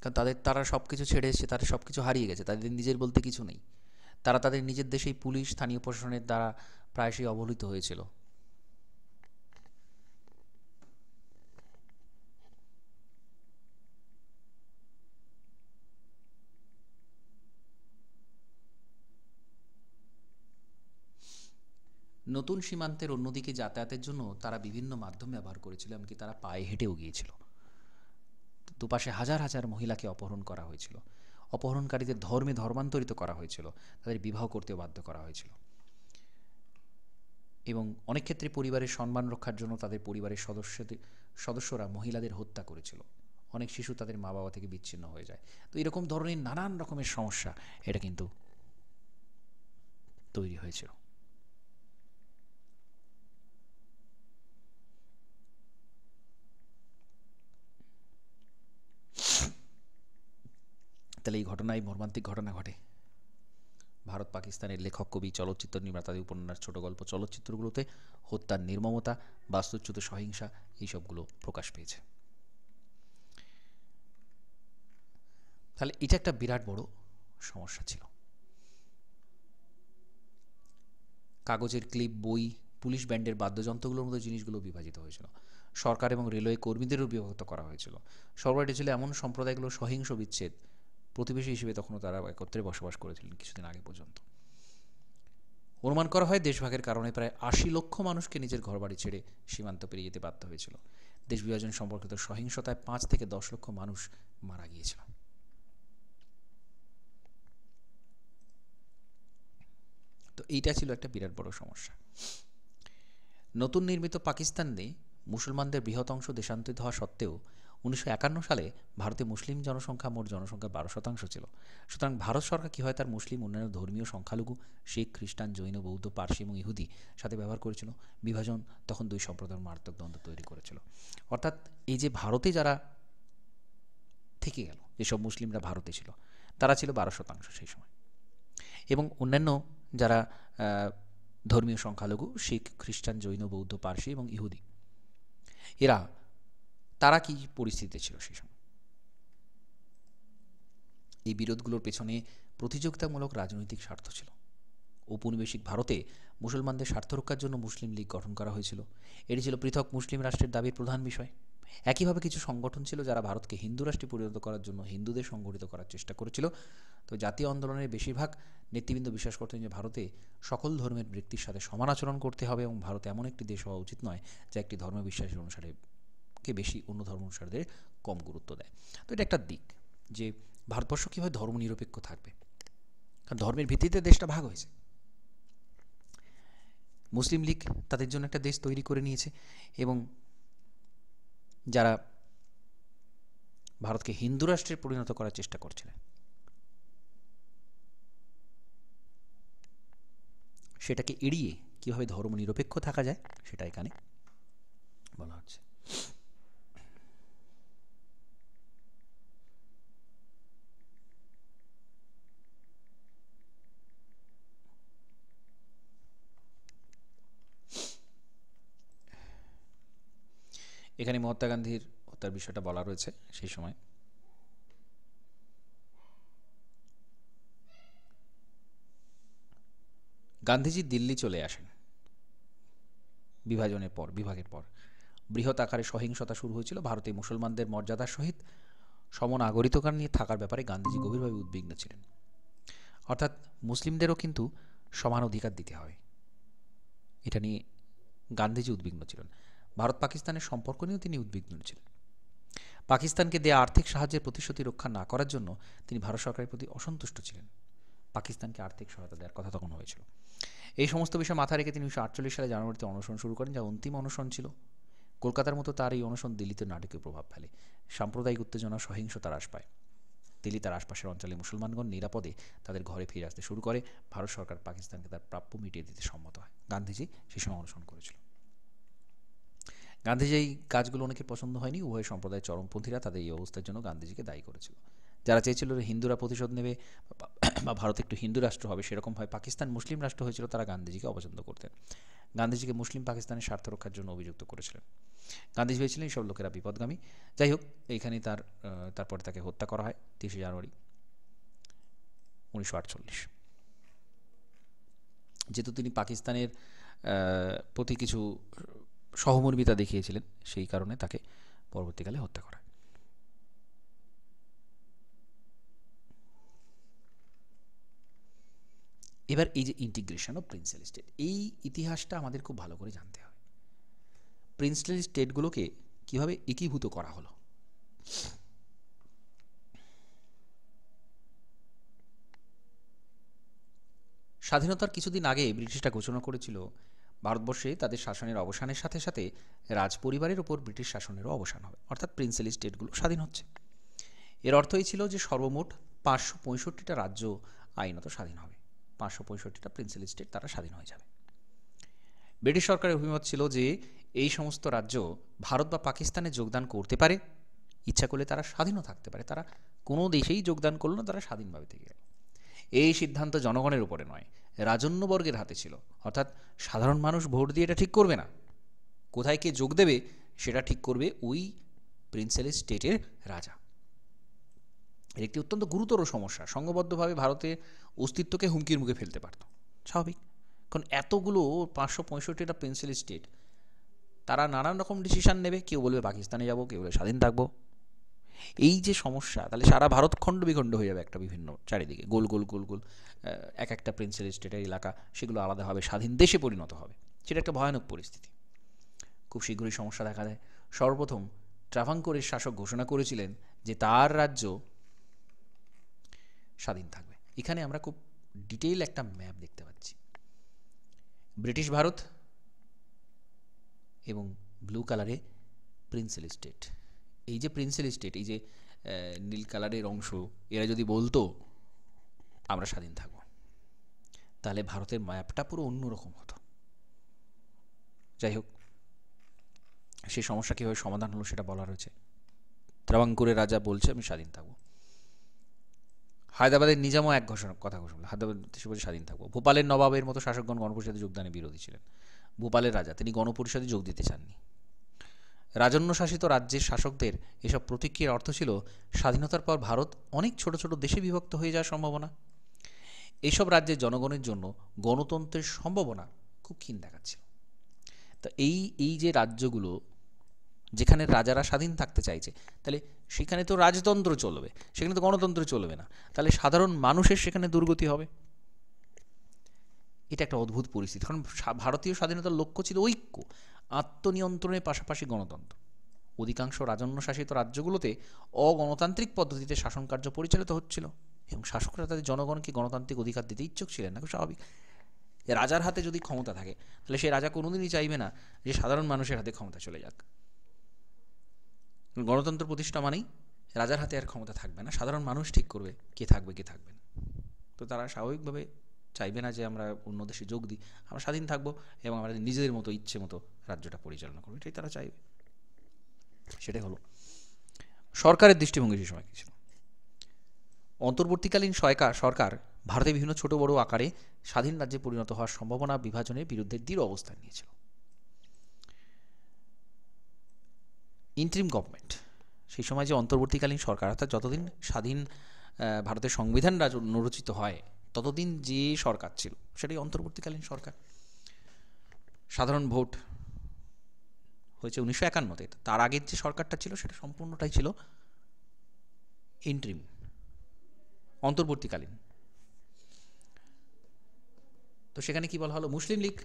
কারণ তারা সব কিছু ছেড়ে এসেছে, তারা সব কিছু হারিয়ে গেছে, তাদের নিজের বলতে কিছু নেই। তারা তাদের নিজের দেশেই পুলিশ, স্থানীয় প্রশাসনের দ্বারা প্রায়শই অবহেলিত হয়েছিল। নতুন সীমান্তের অন্যদিকে যাতায়াতের জন্য তারা বিভিন্ন মাধ্যম ব্যবহার করেছিল, এমনকি তারা পায়ে হেঁটেও গিয়েছিল। দুপাশে হাজার হাজার মহিলাকে অপহরণ করা হয়েছিল, অপহরণকারীদের ধর্মে ধর্মান্তরিত করা হয়েছিল, তাদের বিবাহ করতেও বাধ্য করা হয়েছিল এবং অনেক ক্ষেত্রে পরিবারের সম্মান রক্ষার জন্য তাদের পরিবারের সদস্যরা মহিলাদের হত্যা করেছিল। অনেক শিশু তাদের মা বাবা থেকে বিচ্ছিন্ন হয়ে যায়। তো এরকম ধরনের নানান রকমের সমস্যা এটা কিন্তু তৈরি হয়েছিল। তাহলে এই ঘটনায় মর্মান্তিক ঘটনা ঘটে। ভারত পাকিস্তানের লেখক, কবি, চলচ্চিত্র নির্মাতাদের উপন্যাস, ছোট গল্প, চলচ্চিত্রগুলোতে হত্যার নির্মমতা, বাস্তুচ্যুত সহিংসা এইসবগুলো প্রকাশ পেয়েছে। তাহলে এটা একটা বিরাট বড় সমস্যা ছিল। কাগজের ক্লিপ, বই, পুলিশ ব্যান্ডের বাদ্যযন্ত্রগুলোর মতো জিনিসগুলো বিভাজিত হয়েছিল। সরকার এবং রেলওয়ে কর্মীদেরও বিভক্ত করা হয়েছিল। সর্বটি ছিল এমন সম্প্রদায়গুলো সহিংস বিচ্ছেদ প্রতিবেশী হিসেবে তখনও তারা একত্রে বসবাস করেছিলেন কিছুদিন আগে পর্যন্ত। অনুমান করা হয় দেশভাগের কারণে প্রায় ৮০ লক্ষ মানুষকে নিজের ঘরবাড়ি ছেড়ে সীমান্ত পেরিয়ে যেতে বাধ্য হয়েছিল। দেশ বিভাজন সম্পর্কিত সহিংসতায় ৫ থেকে ১০ লক্ষ মানুষ মারা গিয়েছিল। তো এইটা ছিল একটা বিরাট বড় সমস্যা। নতুন নির্মিত পাকিস্তানে মুসলমানদের বৃহৎ অংশ দেশান্তরিত হওয়া সত্ত্বেও ১৯৫১ সালে ভারতে মুসলিম জনসংখ্যা মোট জনসংখ্যার ১২% ছিল। সুতরাং ভারত সরকার কী হয়, তার মুসলিম অন্যান্য ধর্মীয় সংখ্যালঘু শিখ, খ্রিস্টান, জৈন, বৌদ্ধ, পার্সি এবং ইহুদি সাথে ব্যবহার করেছিল। বিভাজন তখন দুই সম্প্রদায়ের মারাত্মক দ্বন্দ্ব তৈরি করেছিল। অর্থাৎ এই যে ভারতে যারা থেকে গেল, যেসব মুসলিমরা ভারতে ছিল, তারা ছিল ১২% সেই সময়, এবং অন্যান্য যারা ধর্মীয় সংখ্যালঘু শিখ, খ্রিস্টান, জৈন, বৌদ্ধ, পার্সি এবং ইহুদি, তারা কি পরিস্থিতিতে ছিল সেই সময়? এই বিরোধগুলোর পেছনে প্রতিযোগিতামূলক রাজনৈতিক স্বার্থ ছিল। ঔপনিবেশিক ভারতে মুসলমানদের স্বার্থ রক্ষার জন্য মুসলিম লীগ গঠন করা হয়েছিল। এটি ছিল পৃথক মুসলিম রাষ্ট্রের দাবির প্রধান বিষয়। একইভাবে কিছু সংগঠন ছিল যারা ভারতকে হিন্দু রাষ্ট্রে পরিণত করার জন্য হিন্দুদের সংগঠিত করার চেষ্টা করেছিল। তো জাতীয় আন্দোলনের বেশিরভাগ নেতৃবৃন্দ বিশ্বাস করতেন যে ভারতে সকল ধর্মের ব্যক্তির সাথে সমান আচরণ করতে হবে এবং ভারত এমন একটি দেশ হওয়া উচিত নয় যা একটি ধর্মবিশ্বাসের অনুসারে বেশি অন্য ধর্ম অনুসারীদের কম গুরুত্ব দেয়। তো এটা একটা দিক যে ভারতবর্ষ কীভাবে ধর্মনিরপেক্ষ থাকবে, কারণ ধর্মের ভিত্তিতে দেশটা ভাগ হয়েছে। মুসলিম লীগ তাদের জন্য একটা দেশ তৈরি করে নিয়েছে এবং যারা ভারতকে হিন্দু রাষ্ট্রে পরিণত করার চেষ্টা করছিলেন, সেটাকে এড়িয়ে কীভাবে ধর্মনিরপেক্ষ থাকা যায় সেটা এখানে বলা হচ্ছে। এখানে মহাত্মা গান্ধীর হত্যার বিষয়টা বলা রয়েছে। সেই সময় গান্ধীজি দিল্লি চলে আসেন বিভাগের পর। বৃহৎ আকারে সহিংসতা শুরু হয়েছিল। ভারতে মুসলমানদের মর্যাদার সহিত সমনাগরিকতা নিয়ে থাকার ব্যাপারে গান্ধীজি গভীরভাবে উদ্বিগ্ন ছিলেন। অর্থাৎ মুসলিমদেরও কিন্তু সমান অধিকার দিতে হয়, এটা নিয়ে গান্ধীজি উদ্বিগ্ন ছিলেন। ভারত পাকিস্তানের সম্পর্ক নিয়েও তিনি উদ্বিগ্ন ছিলেন। পাকিস্তানকে দেয়া আর্থিক সাহায্যের প্রতিশ্রুতি রক্ষা না করার জন্য তিনি ভারত সরকারের প্রতি অসন্তুষ্ট ছিলেন। পাকিস্তানকে আর্থিক সহায়তা দেওয়ার কথা তখন হয়েছিল। এই সমস্ত বিষয় মাথায় রেখে তিনি 1948 সালে জানুয়ারিতে অনশন শুরু করেন, যা অন্তিম অনশন ছিল। কলকাতার মতো তার এই অনশন দিল্লিতে নাটকীয় প্রভাব ফেলে। সাম্প্রদায়িক উত্তেজনা, সহিংসতা হ্রাস পায়। দিল্লি তার আশপাশের অঞ্চলে মুসলমানগণ নিরাপদে তাদের ঘরে ফিরে আসতে শুরু করে। ভারত সরকার পাকিস্তানকে তার প্রাপ্য মিটিয়ে দিতে সম্মত হয়। গান্ধীজি সেই সময় অনশন করেছিল। গান্ধীজি এই কাজগুলো অনেকের পছন্দ হয়নি। উভয় সম্প্রদায়ের চরমপন্থীরা তাদের এই অবস্থার জন্য গান্ধীজিকে দায়ী করেছিল। যারা চেয়েছিল হিন্দুরা প্রতিশোধ নেবে বা ভারত একটু হিন্দু রাষ্ট্র হবে, সেরকমভাবে পাকিস্তান মুসলিম রাষ্ট্র হয়েছিল, তারা গান্ধীজিকে অপছন্দ করতেন। গান্ধীজিকে মুসলিম পাকিস্তানের স্বার্থ রক্ষার জন্য অভিযুক্ত করেছিলেন। গান্ধীজি ভেবেছিলেন এইসব লোকেরা বিপদগামী। যাই হোক, এইখানে তারপরে তাকে হত্যা করা হয় 30 জানুয়ারি 1948। যেহেতু তিনি পাকিস্তানের প্রতি কিছু সহমর্মিতা দেখিয়েছিলেন, সেই কারণে তাকে পরবর্তীকালে হত্যা করা হয়। এবার এই যে ইন্টিগ্রেশন অফ প্রিন্সেলি স্টেট, এই ইতিহাসটা আমাদের খুব ভালো করে জানতে হবে। প্রিন্সেলি স্টেটগুলোকে কিভাবে একীভূত করা হলো। স্বাধীনতার কিছুদিন আগে ব্রিটিশরা ঘোষণা করেছিল ভারতবর্ষে তাদের শাসনের অবসানের সাথে সাথে রাজপরিবারের ওপর ব্রিটিশ শাসনেরও অবসান হবে, অর্থাৎ প্রিন্সেলি স্টেটগুলো স্বাধীন হচ্ছে। এর অর্থই ছিল যে সর্বমোট 565টা রাজ্য আইনত স্বাধীন হবে। 565টা প্রিন্সেলি স্টেট তারা স্বাধীন হয়ে যাবে। ব্রিটিশ সরকারের অভিমত ছিল যে এই সমস্ত রাজ্য ভারত বা পাকিস্তানে যোগদান করতে পারে, ইচ্ছা করলে তারা স্বাধীনও থাকতে পারে। তারা কোনো দেশেই যোগদান করলো না, তারা স্বাধীনভাবে থেকে গেল। এই সিদ্ধান্ত জনগণের উপরে নয়, রাজন্যবর্গের হাতে ছিল। অর্থাৎ সাধারণ মানুষ ভোট দিয়ে এটা ঠিক করবে না, কোথায় কে যোগ দেবে সেটা ঠিক করবে ওই প্রিন্সেলি স্টেটের রাজা। এর একটি অত্যন্ত গুরুতর সমস্যা। সংঘবদ্ধভাবে ভারতের অস্তিত্বকে হুমকির মুখে ফেলতে পারত, স্বাভাবিক। কারণ এতগুলো 565টা প্রিন্সেলি স্টেট, তারা নানান রকম ডিসিশান নেবে। কেউ বলবে পাকিস্তানে যাব, কেউ বলবে স্বাধীন থাকবো। এই যে সমস্যা, তাহলে সারা ভারত খণ্ড বিখণ্ড হয়ে যাবে একটা বিভিন্ন চারিদিকে গোল গোল গোল গোল এক একটা প্রিন্সেলি স্টেটের এলাকা, সেগুলো আলাদাভাবে স্বাধীন দেশে পরিণত হবে। সেটা একটা ভয়ানক পরিস্থিতি। খুব শীঘ্রই সমস্যা দেখা দেয়। সর্বপ্রথম ট্রাভাঙ্কোরের শাসক ঘোষণা করেছিলেন যে তার রাজ্য স্বাধীন থাকবে। এখানে আমরা খুব ডিটেইল একটা ম্যাপ দেখতে পাচ্ছি। ব্রিটিশ ভারত এবং ব্লু কালারে প্রিন্সেলি স্টেট। এই যে প্রিন্সেলি স্টেট, এই যে নীল কালারের অংশ, এরা যদি বলতো আমরা স্বাধীন থাকব, তাহলে ভারতের ম্যাপটা পুরো অন্যরকম হতো। যাই হোক, সেই সমস্যা কীভাবে সমাধান হলো সেটা বলা রয়েছে। ত্রাভাঙ্কুরের রাজা বলছে আমি স্বাধীন থাকবো। হায়দ্রাবাদের নিজামও এক কথা ঘোষণা, হায়দ্রাবাদ স্বাধীন থাকবো। ভোপালের নবাবের মতো শাসকগণ গণপরিষদে যোগদানে বিরোধী ছিলেন। ভোপালের রাজা, তিনি গণপরিষদে যোগ দিতে চাননি। রাজন্য শাসিত রাজ্যের শাসকদের এসব প্রতিক্রিয়ার অর্থ ছিল স্বাধীনতার পর ভারত অনেক ছোট ছোট দেশে বিভক্ত হয়ে যাওয়ার সম্ভাবনা। এইসব রাজ্যের জনগণের জন্য গণতন্ত্রের সম্ভাবনা খুব ক্ষীণ দেখাচ্ছিল। তা এই যে রাজ্যগুলো যেখানে রাজারা স্বাধীন থাকতে চাইছে, তাহলে সেখানে তো রাজতন্ত্র চলবে, সেখানে তো গণতন্ত্র চলবে না। তাহলে সাধারণ মানুষের সেখানে দুর্গতি হবে। এটা একটা অদ্ভুত পরিস্থিতি। কারণ ভারতীয় স্বাধীনতার লক্ষ্য ছিল ঐক্য, আত্মনিয়ন্ত্রণের পাশাপাশি গণতন্ত্র। অধিকাংশ রাজন্য শাসিত রাজ্যগুলোতে অগণতান্ত্রিক পদ্ধতিতে শাসন কার্য পরিচালিত হচ্ছিল এবং শাসকরা তাদের জনগণকে গণতান্ত্রিক অধিকার দিতে ইচ্ছুক ছিলেন না। খুব স্বাভাবিক। রাজার হাতে যদি ক্ষমতা থাকে, তাহলে সেই রাজা কোনোদিনই চাইবে না যে সাধারণ মানুষের হাতে ক্ষমতা চলে যাক। গণতন্ত্র প্রতিষ্ঠা মানেই রাজার হাতে আর ক্ষমতা থাকবে না, সাধারণ মানুষ ঠিক করবে কে থাকবে কে থাকবে না। তো তারা স্বাভাবিকভাবে চাইবে না যে আমরা অন্য দেশে যোগ দিই, আমরা স্বাধীন থাকবো এবং আমরা নিজেদের মতো ইচ্ছে মতো রাজ্যটা পরিচালনা করবো, এটাই তারা চাইবে। সেটাই হলো। সরকারের দৃষ্টিভঙ্গি সেই সময় কী ছিল? অন্তর্বর্তীকালীন সরকার ভারতে বিভিন্ন ছোট বড় আকারে স্বাধীন রাজ্যে পরিণত হওয়ার সম্ভাবনা বিভাজনের বিরুদ্ধে দৃঢ় অবস্থান নিয়েছিল। ইন্টারিম গভর্নমেন্ট, সেই সময় যে অন্তর্বর্তীকালীন সরকার, অর্থাৎ যতদিন স্বাধীন ভারতের সংবিধান রচিত হয় ততদিন যে সরকার ছিল সেটাই অন্তর্বর্তীকালীন সরকার। সাধারণ ভোট হয়েছে 1951-তে। তার আগের যে সরকারটা ছিল সেটা সম্পূর্ণটাই ছিল ইন্টারিম, অন্তর্বর্তীকালীন। তো সেখানে কি বলা হলো? মুসলিম লীগ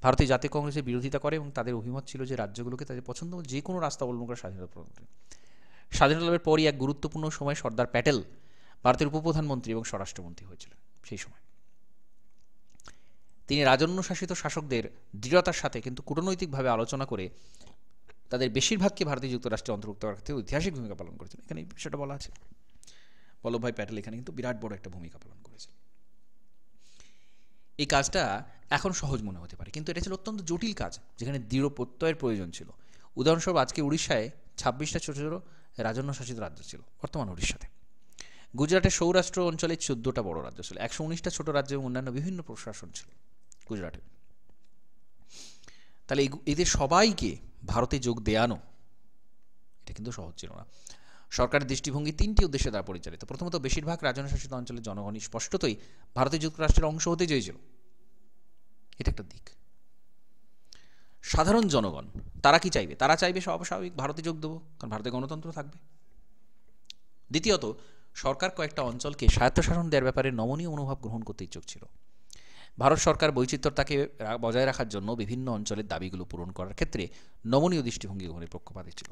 ভারতীয় জাতীয় কংগ্রেসের বিরোধিতা করে এবং তাদের অভিমত ছিল যে রাজ্যগুলোকে তাদের পছন্দ যে কোনো রাস্তা অবলম্বন করে স্বাধীনতা প্রদান করে। স্বাধীনতা লাভের পরই এক গুরুত্বপূর্ণ সময় সর্দার প্যাটেল ভারতের উপপ্রধানমন্ত্রী এবং স্বরাষ্ট্রমন্ত্রী হয়েছিলেন। সেই সময় তিনি রাজন্য শাসিত শাসকদের দৃঢ়তার সাথে কিন্তু কূটনৈতিকভাবে আলোচনা করে তাদের বেশিরভাগকে ভারতীয় যুক্তরাষ্ট্রে অন্তর্ভুক্ত করার ক্ষেত্রে ঐতিহাসিক ভূমিকা পালন করেছেন। এখানে এই বিষয়টা বলা আছে। বল্লভভাই প্যাটেল এখানে কিন্তু বিরাট বড় একটা ভূমিকা পালন করেছেন। এই কাজটা এখন সহজ মনে হতে পারে, কিন্তু এটা ছিল অত্যন্ত জটিল কাজ, যেখানে দৃঢ় প্রত্যয়ের প্রয়োজন ছিল। উদাহরণস্বরূপ আজকে উড়িষ্যায় 26টা ছোট ছোট রাজন্য শাসিত রাজ্য ছিল বর্তমান উড়িষ্যাতে। গুজরাটের সৌরাষ্ট্র অঞ্চলে 14টা বড় রাজ্য ছিল, 119টা ছোট রাজ্য এবং অন্যান্য বিভিন্ন প্রশাসন ছিল গুজরাটে। তাহলে এদের সবাইকে ভারতে যোগ দেয়ানো এটা কিন্তু সহজ ছিল না। সরকারের দৃষ্টিভঙ্গি 3টি উদ্দেশ্যে দ্বারা পরিচালিত। প্রথমত, বেশিরভাগ রাজনশাসিত অঞ্চলের জনগণই স্পষ্টতই ভারতীয় যুক্তরাষ্ট্রের অংশ হতে চেয়েছিল, এটা একটা দিক। সাধারণ জনগণ তারা কি চাইবে? তারা চাইবে স্বাভাবিক ভারতে যোগ দেবো, কারণ ভারতে গণতন্ত্র থাকবে। দ্বিতীয়ত, সরকার কয়েকটা অঞ্চলকে স্বায়ত্তশাসন দেওয়ার ব্যাপারে নমনীয় মনোভাব গ্রহণ করতে ইচ্ছুক ছিল। ভারত সরকার বৈচিত্র্যতাকে বজায় রাখার জন্য বিভিন্ন অঞ্চলের দাবিগুলো পূরণ করার ক্ষেত্রে নমনীয় দৃষ্টিভঙ্গি গ্রহণের পক্ষপাতী ছিল।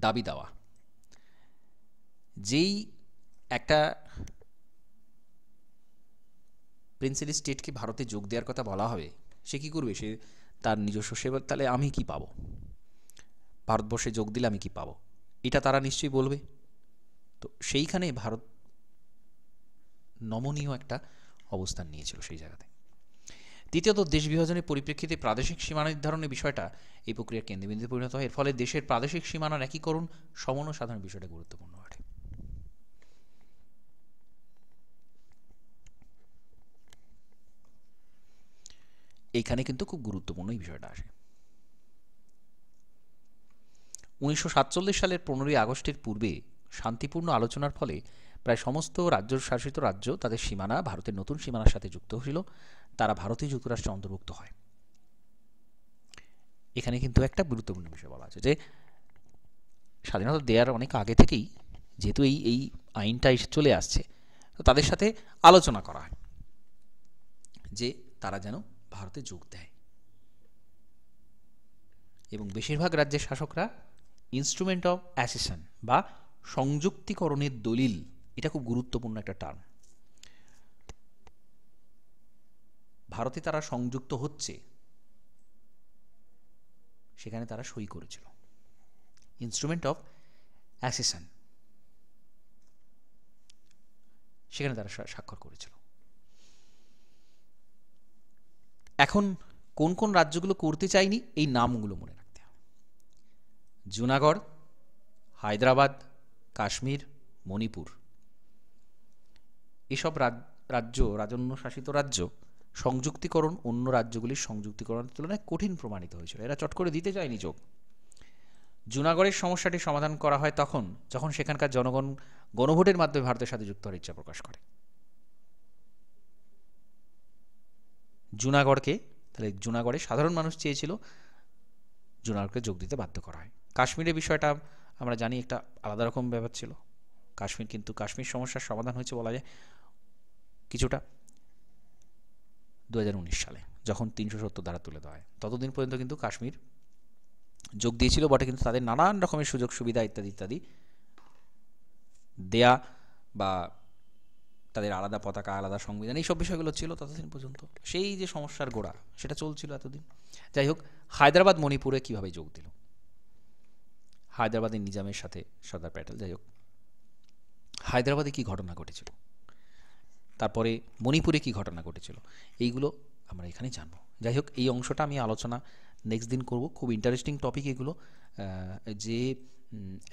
দাবি দেওয়া, যেই একটা প্রিন্সিলি স্টেটকে ভারতে যোগ দেওয়ার কথা বলা হবে, সে কি করবে? সে তার নিজস্ব সেবা, তাহলে আমি কি পাবো, ভারতবর্ষে যোগ দিলে আমি কি পাবো, এটা তারা নিশ্চয়ই বলবে। তো সেইখানে ভারত নমনীয় একটা অবস্থান নিয়েছিল সেই জায়গাতে। তৃতীয়ত, দেশ বিভাজনের পরিপ্রেক্ষিতে প্রাদেশিক সীমানা নির্ধারণের বিষয়টা এই প্রক্রিয়ার কেন্দ্রবিন্দুতে পরিণত হয়। এর ফলে দেশের প্রাদেশিক সীমানার একীকরণ, সমন্বয় সাধারণ বিষয়টা গুরুত্বপূর্ণ হয়। এইখানে কিন্তু খুব গুরুত্বপূর্ণ এই বিষয়টা আসে। 1947 সালের 15ই আগস্টের পূর্বে শান্তিপূর্ণ আলোচনার ফলে প্রায় সমস্ত রাজ্য শাসিত রাজ্য তাদের সীমানা ভারতের নতুন সীমানার সাথে যুক্ত হয়েছিল, তারা ভারতীয় যুক্তরাষ্ট্রে অন্তর্ভুক্ত হয়। এখানে কিন্তু একটা গুরুত্বপূর্ণ বিষয় বলা আছে যে স্বাধীনতা দেওয়ার অনেক আগে থেকেই যেহেতু এই আইনটা এসে চলে আসছে, তো তাদের সাথে আলোচনা করা হয় যে তারা যেন ভারতে যোগ দেয়। এবং বেশিরভাগ রাজ্যের শাসকরা ইনস্ট্রুমেন্ট অফ অ্যাসেশন বা সংযুক্তিকরণের দলিল, এটা খুব গুরুত্বপূর্ণ একটা টার্ম। ভারতে তারা সংযুক্ত হচ্ছে, সেখানে তারা সই করেছিল ইনস্ট্রুমেন্ট অফ অ্যাসেশন, সেখানে তারা স্বাক্ষর করেছিল। এখন কোন কোন রাজ্যগুলো করতে চায়নি, এই নামগুলো মনে রাখতে হবে। জুনাগড়, হায়দ্রাবাদ, কাশ্মীর, মণিপুর, এসব রাজ্য রাজন্য শাসিত রাজ্য সংযুক্তিকরণ অন্য রাজ্যগুলির সংযুক্তিকরণের তুলনায় কঠিন প্রমাণিত হয়েছিল। এরা চট করে দিতে চায়নি যোগ। জুনাগড়ের সমস্যাটি সমাধান করা হয় তখন যখন সেখানকার জনগণ গণভোটের মাধ্যমে ভারতের সাথে যুক্ত হওয়ার ইচ্ছা প্রকাশ করে। জুনাগড়কে, তাহলে জুনাগড়ে সাধারণ মানুষ চেয়েছিল, জুনাগড়কে যোগ দিতে বাধ্য করা হয়। কাশ্মীরের বিষয়টা আমরা জানি একটা আলাদা রকম ব্যাপার ছিল। কাশ্মীর সমস্যার সমাধান হয়েছে বলা যায় কিছুটা 2019 সালে, যখন 370 ধারা তুলে দেওয়া হয়। ততদিন পর্যন্ত কিন্তু কাশ্মীর যোগ দিয়েছিল বটে, কিন্তু তাদের নানান রকমের সুযোগ সুবিধা ইত্যাদি ইত্যাদি দেয়া বা তাদের আলাদা পতাকা, আলাদা সংবিধান, এইসব বিষয়গুলো ছিল ততদিন পর্যন্ত। সেই যে সমস্যার গোড়া, সেটা চলছিল এতদিন। যাই হোক, হায়দ্রাবাদ মণিপুরে কীভাবে যোগ দিল, হায়দ্রাবাদের নিজামের সাথে সর্দার প্যাটেল। যাই হোক, হায়দ্রাবাদে কী ঘটনা ঘটেছিল, তারপরে মণিপুরে কী ঘটনা ঘটেছিল, এইগুলো আমরা এখানে জানবো। যাই হোক, এই অংশটা আমি আলোচনা নেক্সট দিন করব। খুব ইন্টারেস্টিং টপিক এগুলো, যে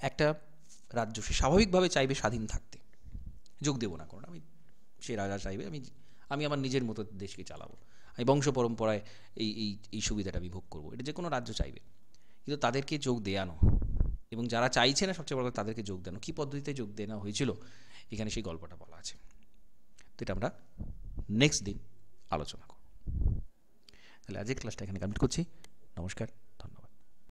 একটা রাজ্য সে স্বাভাবিকভাবে চাইবে স্বাধীন থাকতে, যোগ দেবো না, কারণ আমি সে রাজা চাইবে আমি আমার নিজের মতো দেশকে চালাবো, আমি বংশ পরম্পরায় এই সুবিধাটা আমি ভোগ করবো, এটা যে কোনো রাজ্য চাইবে। কিন্তু তাদেরকে যোগ দেয়ানো এবং যারা চাইছে না সবচেয়ে বড় কথা তাদেরকে যোগ দেওয়ানো, কী পদ্ধতিতে যোগ দেওয়া হয়েছিল, এখানে সেই গল্পটা বলা আছে। তো এটা আমরা নেক্সট দিন আলোচনা করব। তাহলে আজকের ক্লাসটা এখানে কমপ্লিট করছি। নমস্কার।